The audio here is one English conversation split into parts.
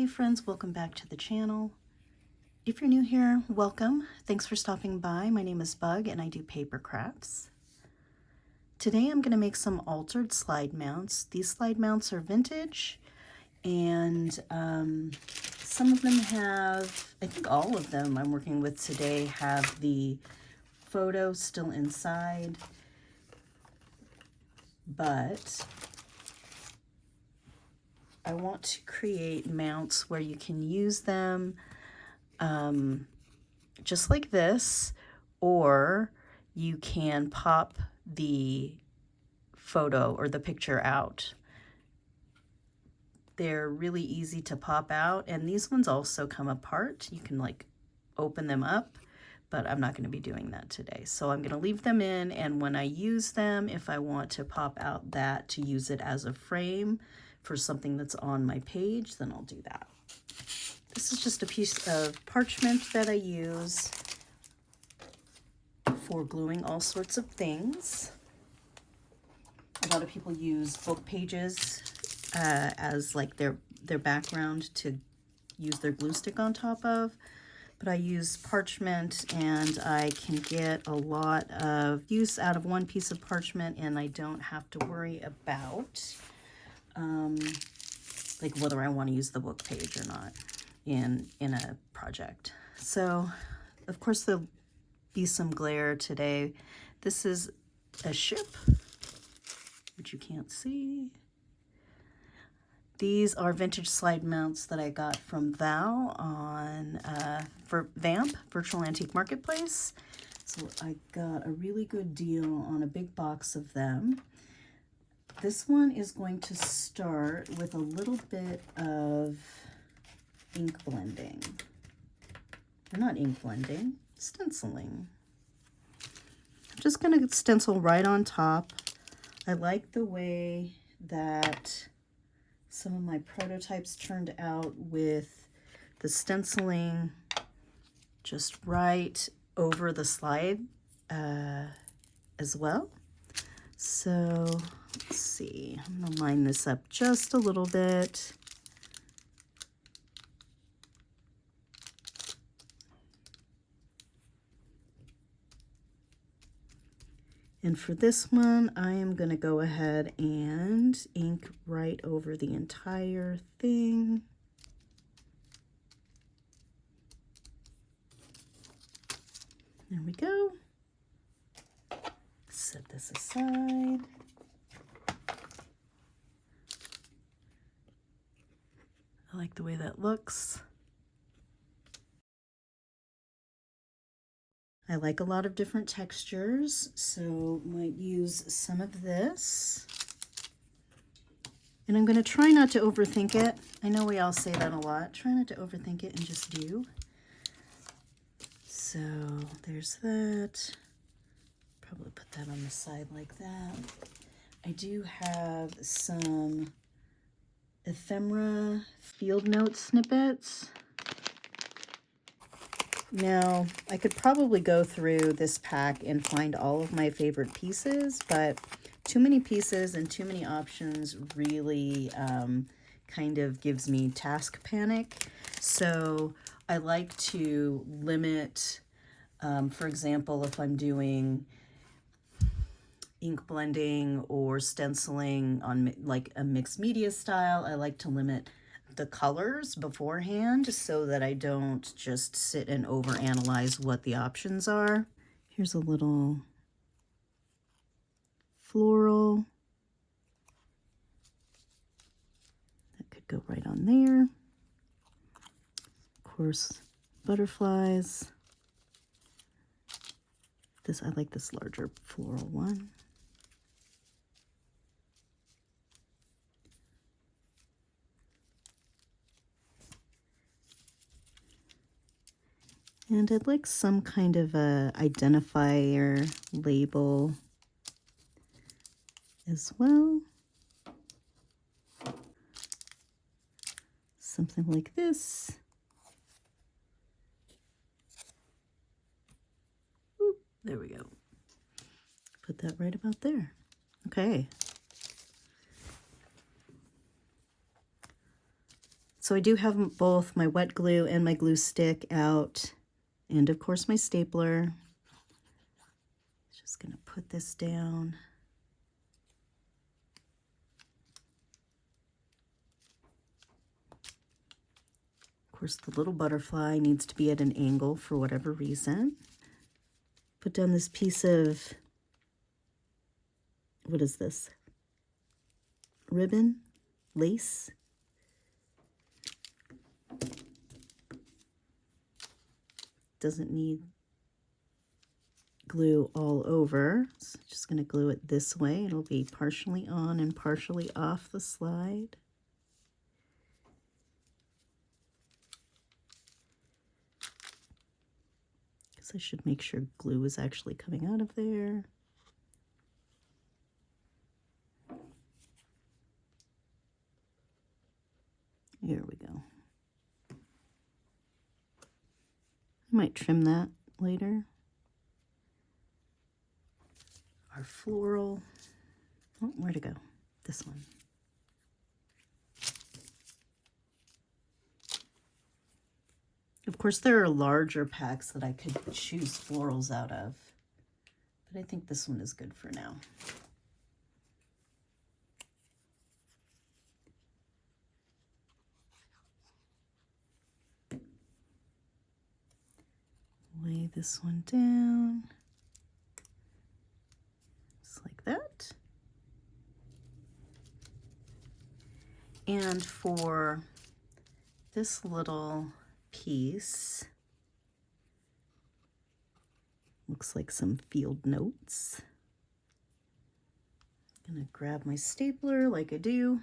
Hey friends, welcome back to the channel. If you're new here, welcome. Thanks for stopping by. My name is Bug and I do paper crafts. Today I'm going to make some altered slide mounts. These slide mounts are vintage and some of them have, I think all of them I'm working with today have the photo still inside, but I want to create mounts where you can use them just like this, or you can pop the photo or the picture out. They're really easy to pop out, and these ones also come apart. You can like open them up, but I'm not going to be doing that today. So I'm going to leave them in, and when I use them, if I want to pop out that to use it as a frame for something that's on my page, then I'll do that. This is just a piece of parchment that I use for gluing all sorts of things. A lot of people use book pages as like their background to use their glue stick on top of, but I use parchment and I can get a lot of use out of one piece of parchment, and I don't have to worry about like whether I want to use the book page or not in a project. So of course there'll be some glare today. This is a ship, which you can't see. These are vintage slide mounts that I got from Val on VAMP, Virtual Antique Marketplace. So I got a really good deal on a big box of them. This one is going to start with a little bit of ink blending. Or not ink blending, stenciling. I'm just going to stencil right on top. I like the way that some of my prototypes turned out with the stenciling just right over the slide as well. So let's see, I'm going to line this up just a little bit. And for this one, I am going to go ahead and ink right over the entire thing. There we go. Set this aside. I like the way that looks. I like a lot of different textures, so might use some of this. And I'm going to try not to overthink it. I know we all say that a lot. Try not to overthink it and just do. So there's that. Probably put that on the side like that. I do have some ephemera field note snippets. Now, I could probably go through this pack and find all of my favorite pieces, but too many pieces and too many options really kind of gives me task panic. So I like to limit, for example, if I'm doing ink blending or stenciling on like a mixed media style, I like to limit the colors beforehand so that I don't just sit and overanalyze what the options are. Here's a little floral that could go right on there. Of course, butterflies. This, I like this larger floral one. And I'd like some kind of a identifier label as well. Something like this. Oop, there we go. Put that right about there. Okay. So I do have both my wet glue and my glue stick out, and of course my stapler. Just gonna put this down. Of course, the little butterfly needs to be at an angle for whatever reason. Put down this piece of, what is this? Ribbon? Lace? Doesn't need glue all over. So just going to glue it this way. It'll be partially on and partially off the slide. Because I should make sure glue is actually coming out of there. Here we go. I might trim that later. Our floral. Oh, where'd it go? This one. Of course, there are larger packs that I could choose florals out of, but I think this one is good for now. Lay this one down, just like that. And for this little piece, looks like some field notes. I'm gonna grab my stapler like I do.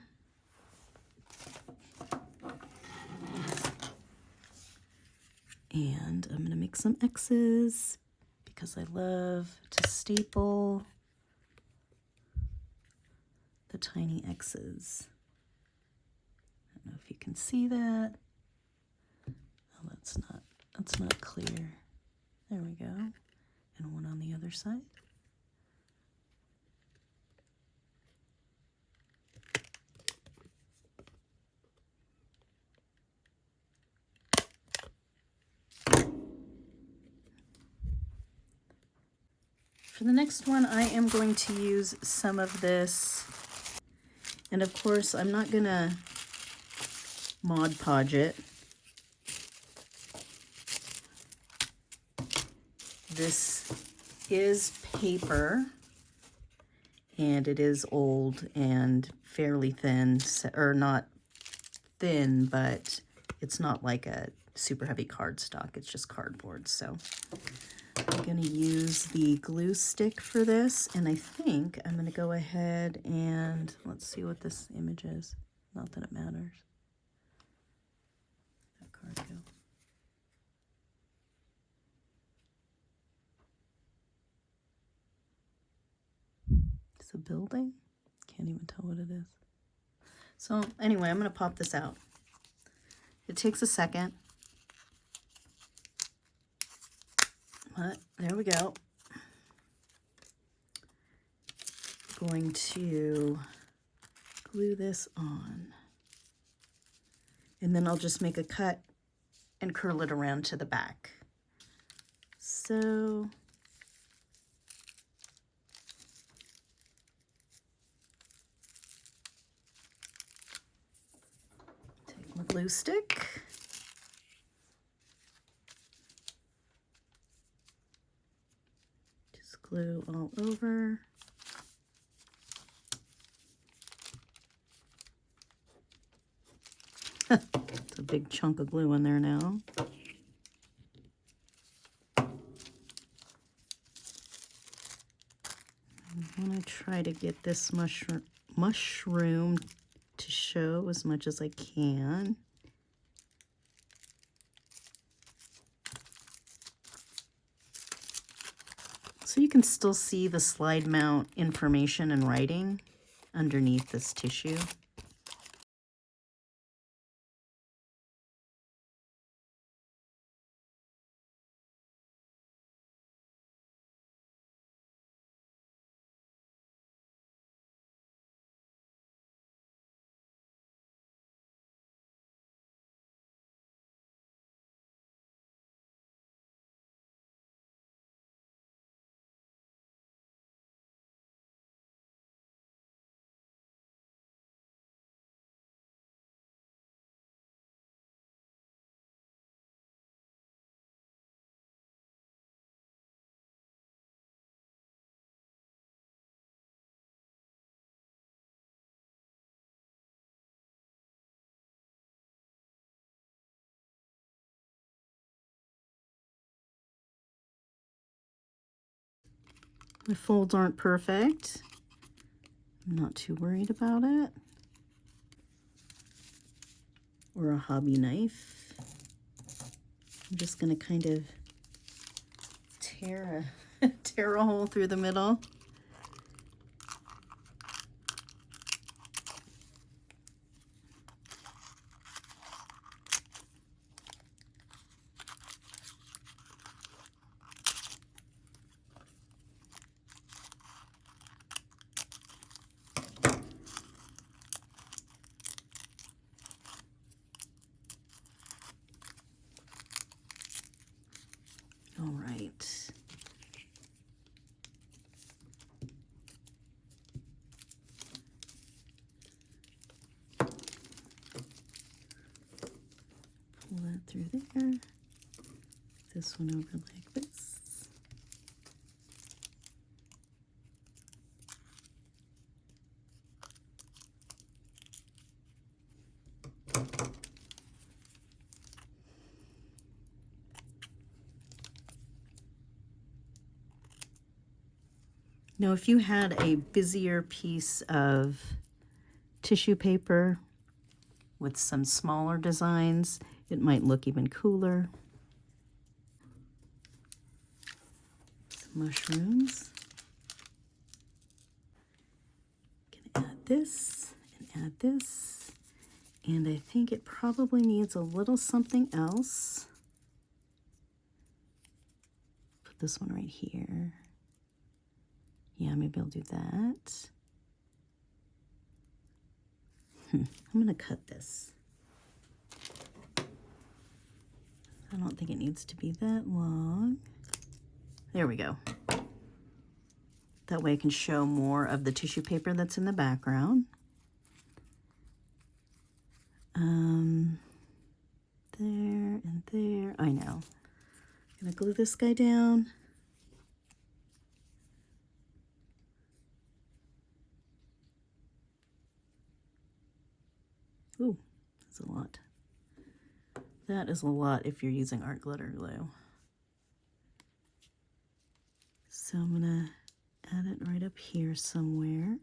And I'm gonna make some X's because I love to staple the tiny X's. I don't know if you can see that. Oh, that's not clear. There we go. And one on the other side. For the next one, I am going to use some of this. And of course, I'm not gonna Mod Podge it. This is paper, and it is old and fairly thin, or not thin, but it's not like a super heavy cardstock. It's just cardboard. So I'm going to use the glue stick for this, and I think I'm going to go ahead and let's see what this image is. Not that it matters. That card go. It's a building. Can't even tell what it is. So anyway, I'm going to pop this out. It takes a second. But there we go. Going to glue this on. And then I'll just make a cut and curl it around to the back. So take my glue stick. Just glue all over. It's a big chunk of glue in there now. I want to try to get this mushroom to show as much as I can. So you can still see the slide mount information and writing underneath this tissue. The folds aren't perfect. I'm not too worried about it. Or a hobby knife. I'm just going to kind of tear a hole through the middle. All right. Pull that through there. This one over like this. Now, if you had a busier piece of tissue paper with some smaller designs, it might look even cooler. Some mushrooms. Gonna add this and add this. And I think it probably needs a little something else. Put this one right here. Yeah, maybe I'll do that. I'm gonna cut this. I don't think it needs to be that long. There we go. That way I can show more of the tissue paper that's in the background. There and there. I know. I'm gonna glue this guy down. Ooh, that's a lot. That is a lot if you're using art glitter glue. So I'm gonna add it right up here somewhere.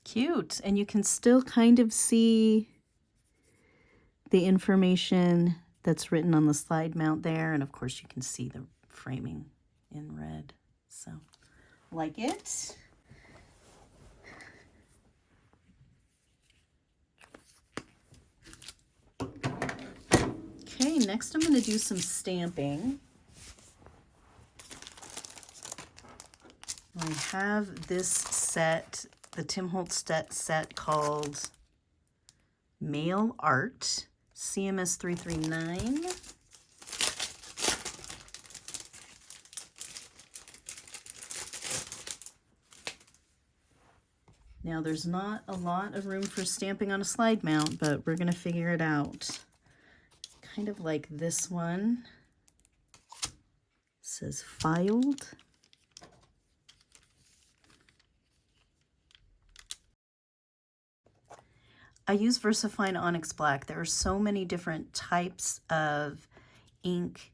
Cute, and you can still kind of see the information that's written on the slide mount there, and of course you can see the framing in red. So, like it. Okay, next I'm going to do some stamping. I have this set, the Tim Holtz set called Mail Art, CMS 339. Now there's not a lot of room for stamping on a slide mount, but we're going to figure it out. Kind of like this one. It says filed. I use VersaFine Onyx Black. There are so many different types of ink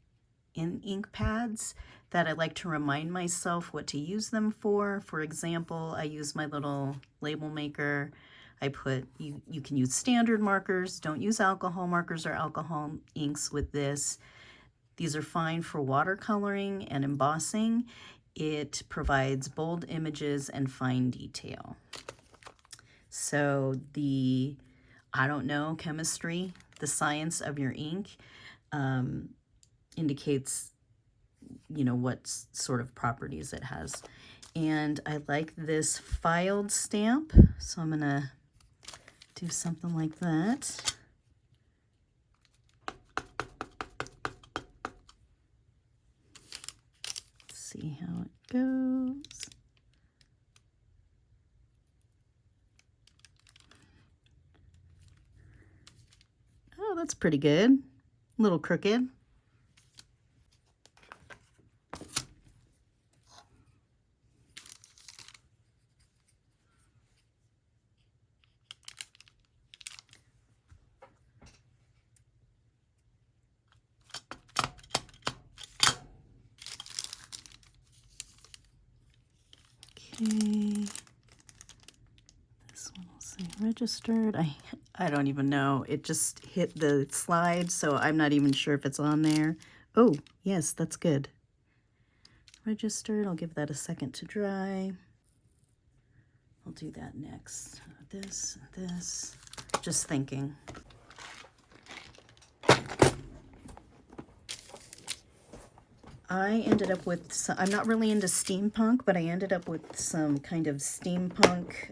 in ink pads that I like to remind myself what to use them for. For example, I use my little label maker. I put, you can use standard markers. Don't use alcohol markers or alcohol inks with this. These are fine for watercoloring and embossing. It provides bold images and fine detail. So the, I don't know, chemistry, the science of your ink indicates, you know, what sort of properties it has. And I like this filed stamp, so I'm gonna do something like that. See how it goes. that's pretty good. A little crooked. Okay. This one will say registered. I don't even know. It just hit the slide, so I'm not even sure if it's on there. Oh, yes, that's good. Registered. I'll give that a second to dry. I'll do that next. This. Just thinking. I ended up with some, I'm not really into steampunk, but I ended up with some kind of steampunk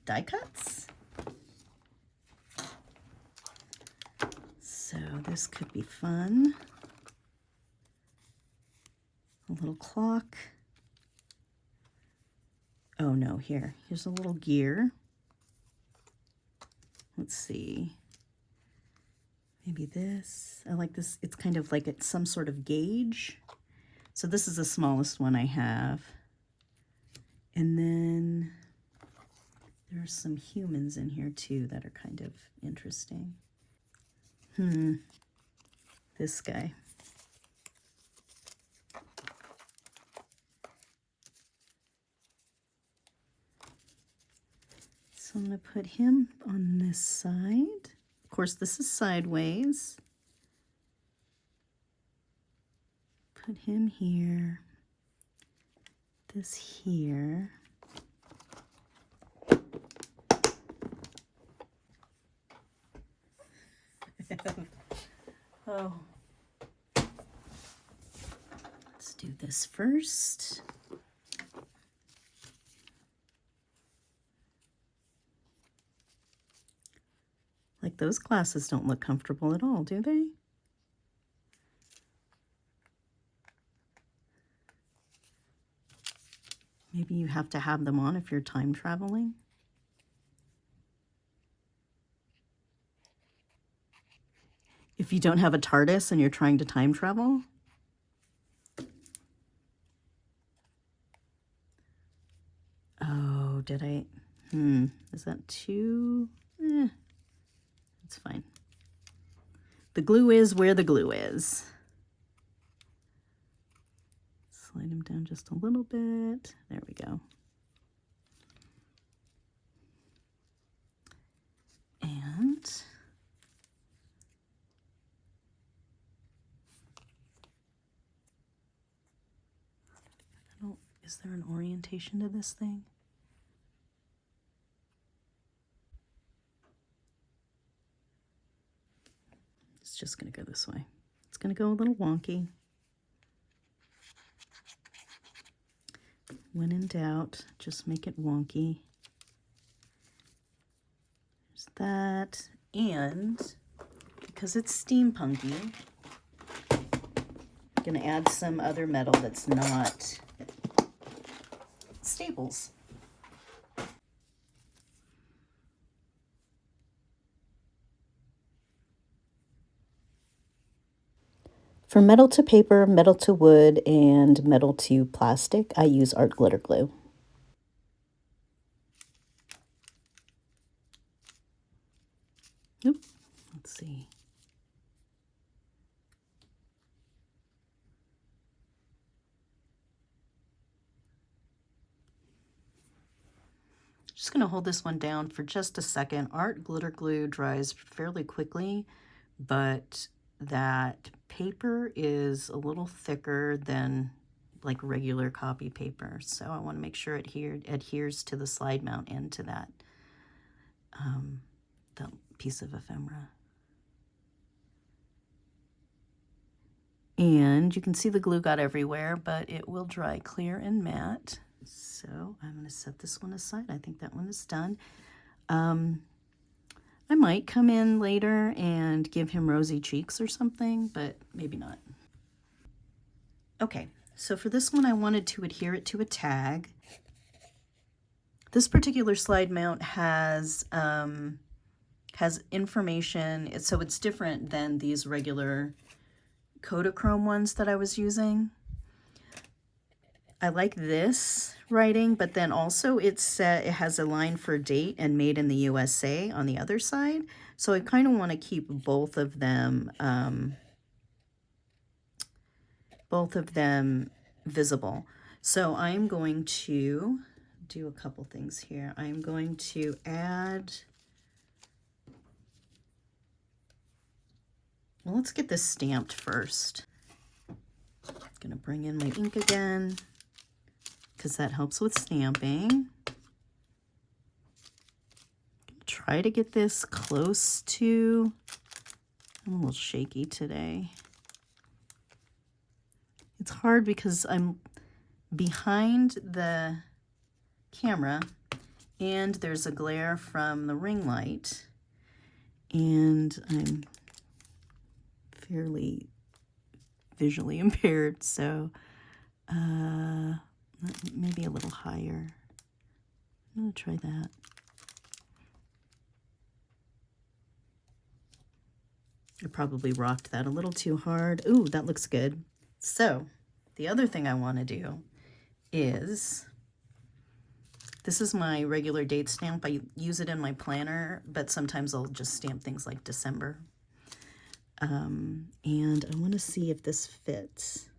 die cuts. So this could be fun. A little clock. Oh no, here's a little gear. Let's see. Maybe this. I like this. It's kind of like it's some sort of gauge. So this is the smallest one I have. And then there's some humans in here too that are kind of interesting. This guy. So I'm going to put him on this side. Of course, this is sideways. Put him here. This here. Oh. Let's do this first. Like those glasses don't look comfortable at all, do they? Maybe you have to have them on if you're time traveling. If you don't have a TARDIS and you're trying to time travel. Oh, did I? Is that too? It's fine. The glue is where the glue is. Slide him down just a little bit. There we go. And is there an orientation to this thing? It's just going to go this way. It's going to go a little wonky. When in doubt, just make it wonky. There's that. And because it's steampunky, I'm going to add some other metal that's not staples. For metal to paper, metal to wood, and metal to plastic, I use art glitter glue. Oop, let's see. Just going to hold this one down for just a second. Art glitter glue dries fairly quickly, but that paper is a little thicker than like regular copy paper. So I want to make sure it adheres to the slide mount and to that piece of ephemera. And you can see the glue got everywhere, but it will dry clear and matte. So I'm going to set this one aside. I think that one is done. I might come in later and give him rosy cheeks or something, but maybe not. Okay, so for this one, I wanted to adhere it to a tag. This particular slide mount has has information. So it's different than these regular Kodachrome ones that I was using. I like this writing, but then also it has a line for date and made in the USA on the other side. So I kind of want to keep both of them visible. So I'm going to do a couple things here. I'm going to add, well, let's get this stamped first. I'm going to bring in my ink again, because that helps with stamping. Try to get this close to, I'm a little shaky today. It's hard because I'm behind the camera and there's a glare from the ring light, and I'm fairly visually impaired, so maybe a little higher. I'm gonna try that. I probably rocked that a little too hard. Ooh, that looks good. So the other thing I want to do is, this is my regular date stamp. I use it in my planner, but sometimes I'll just stamp things like December. And I want to see if this fits.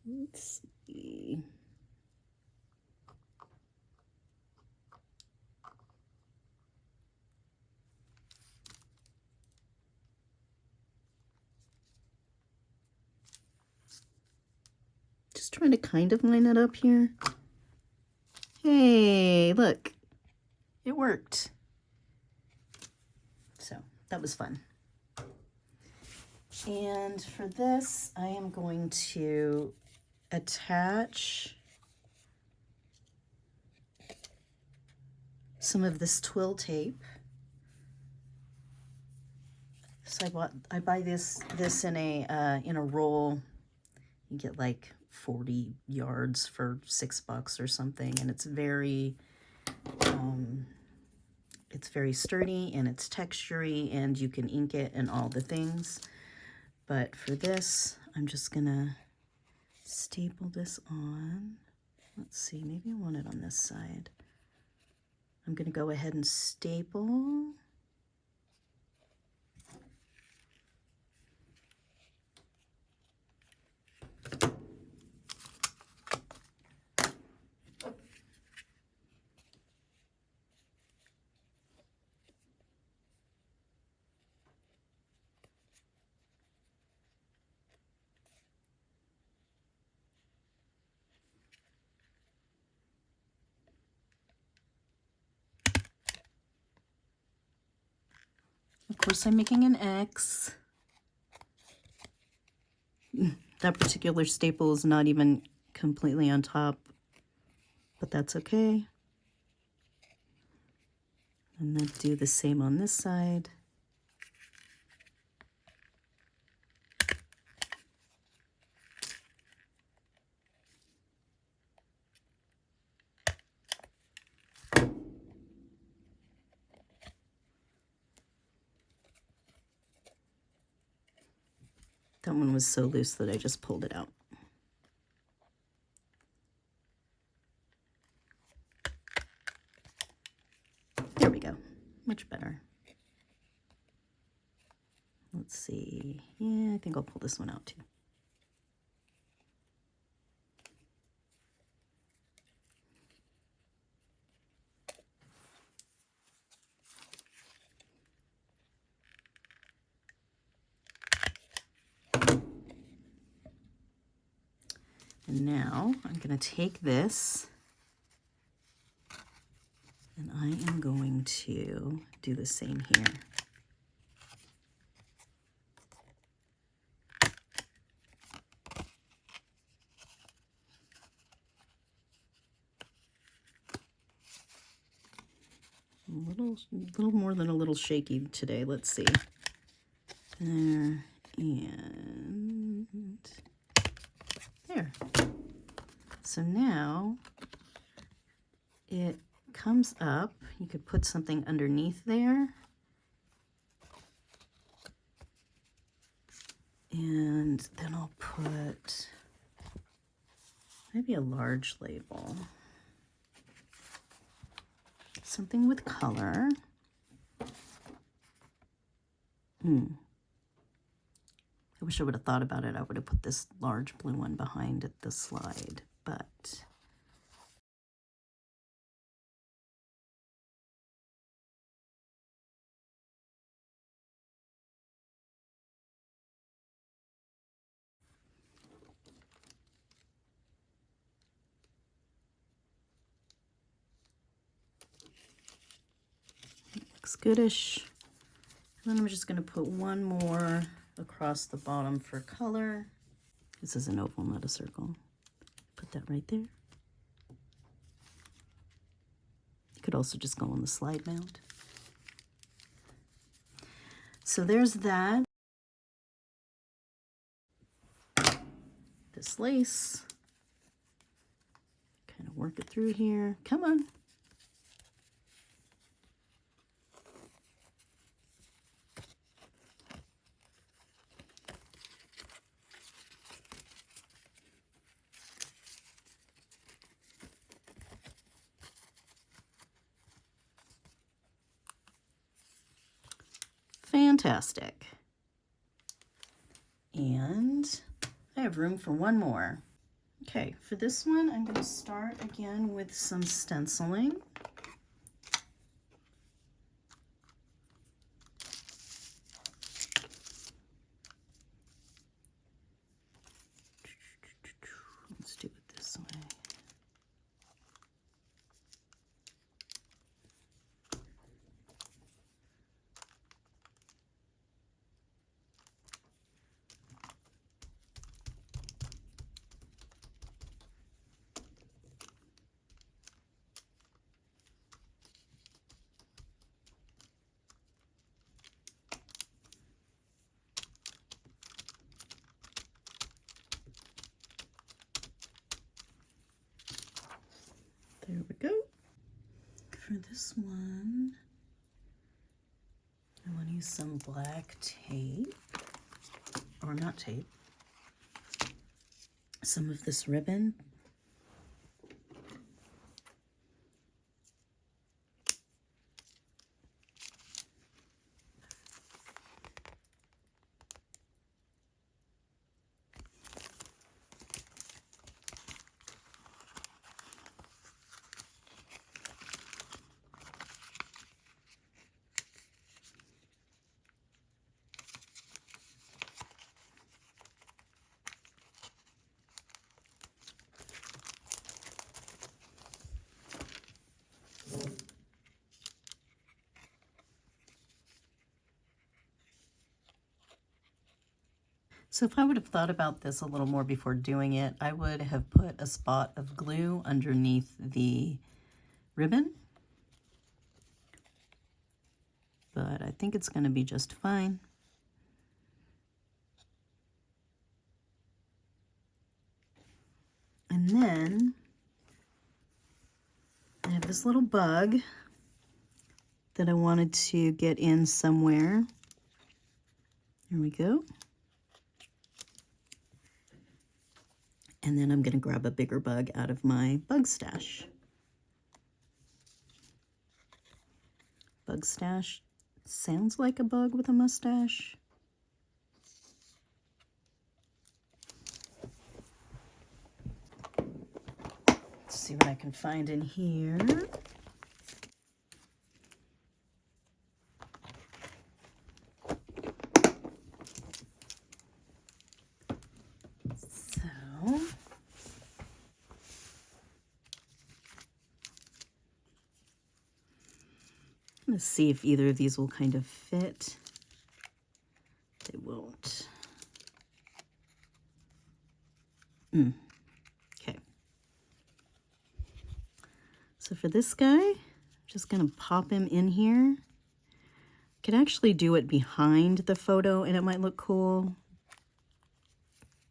Let's see. Just trying to kind of line it up here. Hey, look, it worked. So that was fun. And for this, I am going to attach some of this twill tape. So I buy this in a roll. You get like 40 yards for $6 or something, and it's very sturdy and it's textury, and you can ink it and all the things. But for this, I'm just gonna staple this on. Let's see, maybe I want it on this side. I'm gonna go ahead and staple. Of course, I'm making an X. That particular staple is not even completely on top, but that's okay. And then do the same on this side. That one was so loose that I just pulled it out. There we go. Much better. Let's see. Yeah, I think I'll pull this one out too. And now I'm going to take this and I am going to do the same here. A little more than a little shaky today. Let's see. There and there. so now it comes up. You could put something underneath there. And then I'll put maybe a large label. Something with color. I wish I would have thought about it. I would have put this large blue one behind the slide, but looks goodish. And then I'm just going to put one more across the bottom for color. This is an oval, not a circle. Put that right there. You could also just go on the slide mount. So there's that. This lace. Kind of work it through here. Come on. Fantastic. And I have room for one more. Okay, for this one, I'm going to start again with some stenciling. Let's do it this way. There we go. For this one, I want to use some black tape, or not tape, some of this ribbon. So if I would have thought about this a little more before doing it, I would have put a spot of glue underneath the ribbon. But I think it's going to be just fine. And then I have this little bug that I wanted to get in somewhere. Here we go. And then I'm going to grab a bigger bug out of my bug stash. Bug stash sounds like a bug with a mustache. Let's see what I can find in here. Let's see if either of these will kind of fit. They won't. Okay. So for this guy, I'm just going to pop him in here. Could actually do it behind the photo and it might look cool.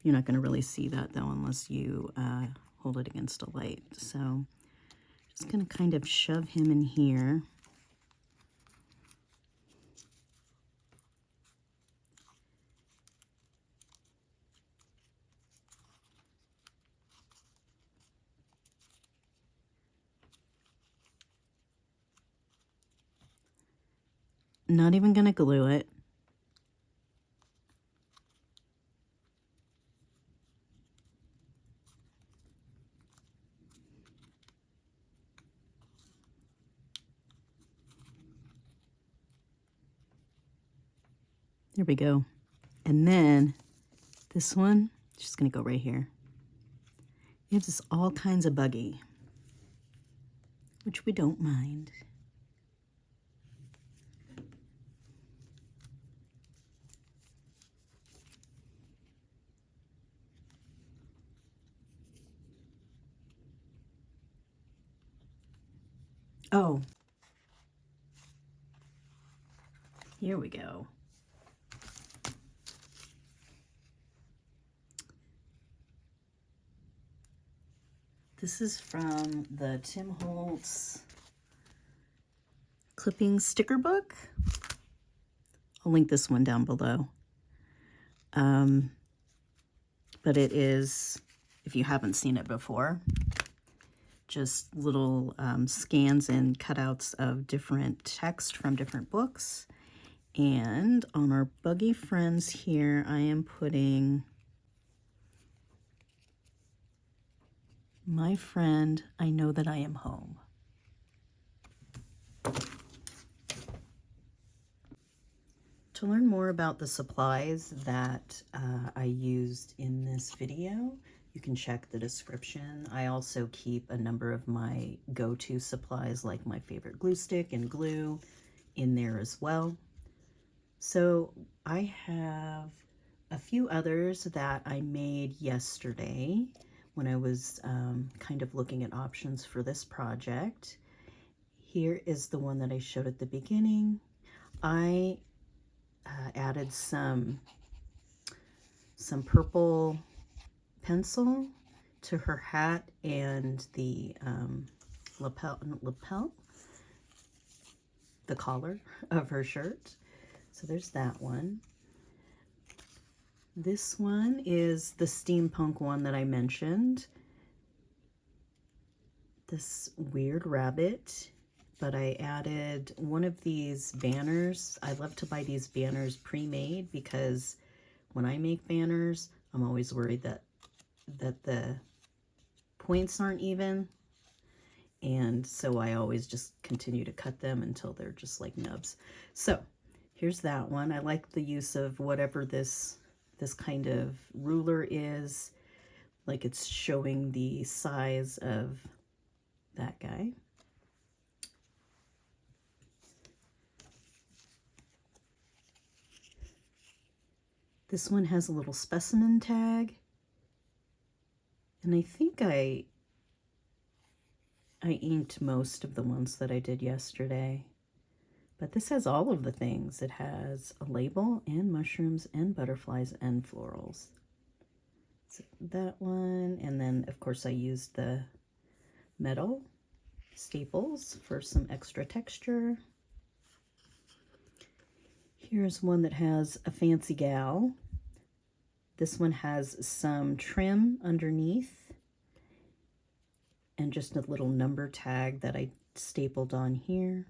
You're not going to really see that though unless you hold it against a light. So just going to kind of shove him in here. Not even going to glue it. There we go. And then this one, just going to go right here. It gives us all kinds of buggy, which we don't mind. Oh, here we go. This is from the Tim Holtz clipping sticker book. I'll link this one down below. But it is, if you haven't seen it before, just little scans and cutouts of different text from different books. And on our buggy friends here, I am putting my friend, I Know That I Am Home. To learn more about the supplies that I used in this video, you can check the description. I also keep a number of my go-to supplies, like my favorite glue stick and glue, in there as well. So I have a few others that I made yesterday when I was kind of looking at options for this project. Here is the one that I showed at the beginning. I added some purple pencil to her hat and the the collar of her shirt. So there's that one. This one is the steampunk one that I mentioned. This weird rabbit, but I added one of these banners. I love to buy these banners pre-made because when I make banners, I'm always worried that the points aren't even. And so I always just continue to cut them until they're just like nubs. So here's that one. I like the use of whatever this kind of ruler is, like it's showing the size of that guy. This one has a little specimen tag, and I think I inked most of the ones that I did yesterday, but this has all of the things. It has a label and mushrooms and butterflies and florals. So that one, and then of course I used the metal staples for some extra texture. Here's one that has a fancy gal. This one has some trim underneath and just a little number tag that I stapled on here.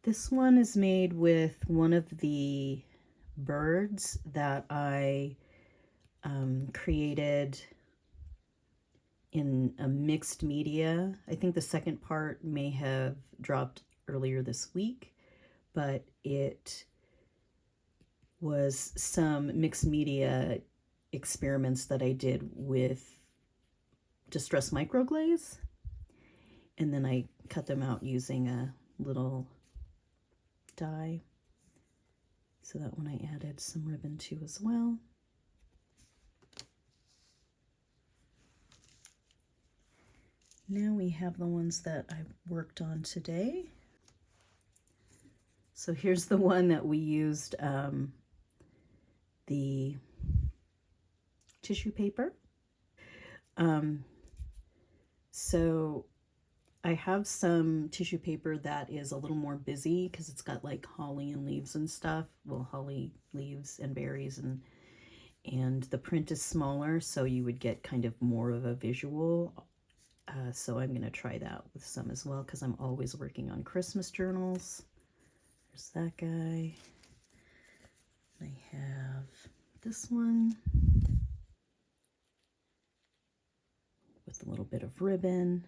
This one is made with one of the birds that I created in a mixed media. I think the second part may have dropped earlier this week, but it was some mixed media experiments that I did with distress microglaze, and then I cut them out using a little die. So that one I added some ribbon to as well. Now we have the ones that I worked on today. So here's the one that we used the tissue paper. So I have some tissue paper that is a little more busy because it's got like holly and leaves and stuff. Well, holly leaves and berries, and the print is smaller, so you would get kind of more of a visual. So I'm going to try that with some as well because I'm always working on Christmas journals. There's that guy. I have this one with a little bit of ribbon.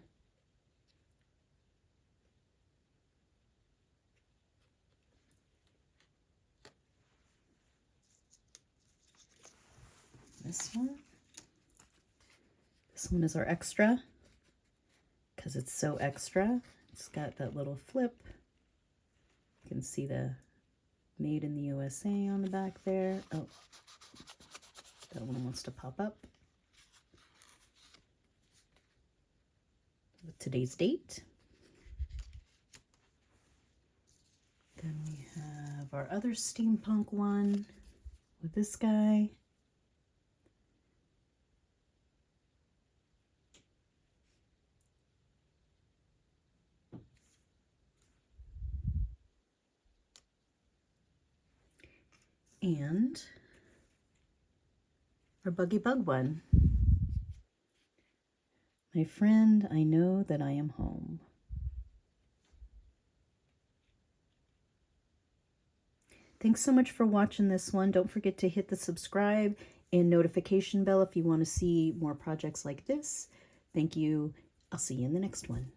This one. This one is our extra because it's so extra. It's got that little flip. You can see the Made in the USA on the back there. Oh, that one wants to pop up. With today's date. Then we have our other steampunk one with this guy. And our Buggy Bug one. My friend, I know that I am home. Thanks so much for watching this one. Don't forget to hit the subscribe and notification bell if you want to see more projects like this. Thank you. I'll see you in the next one.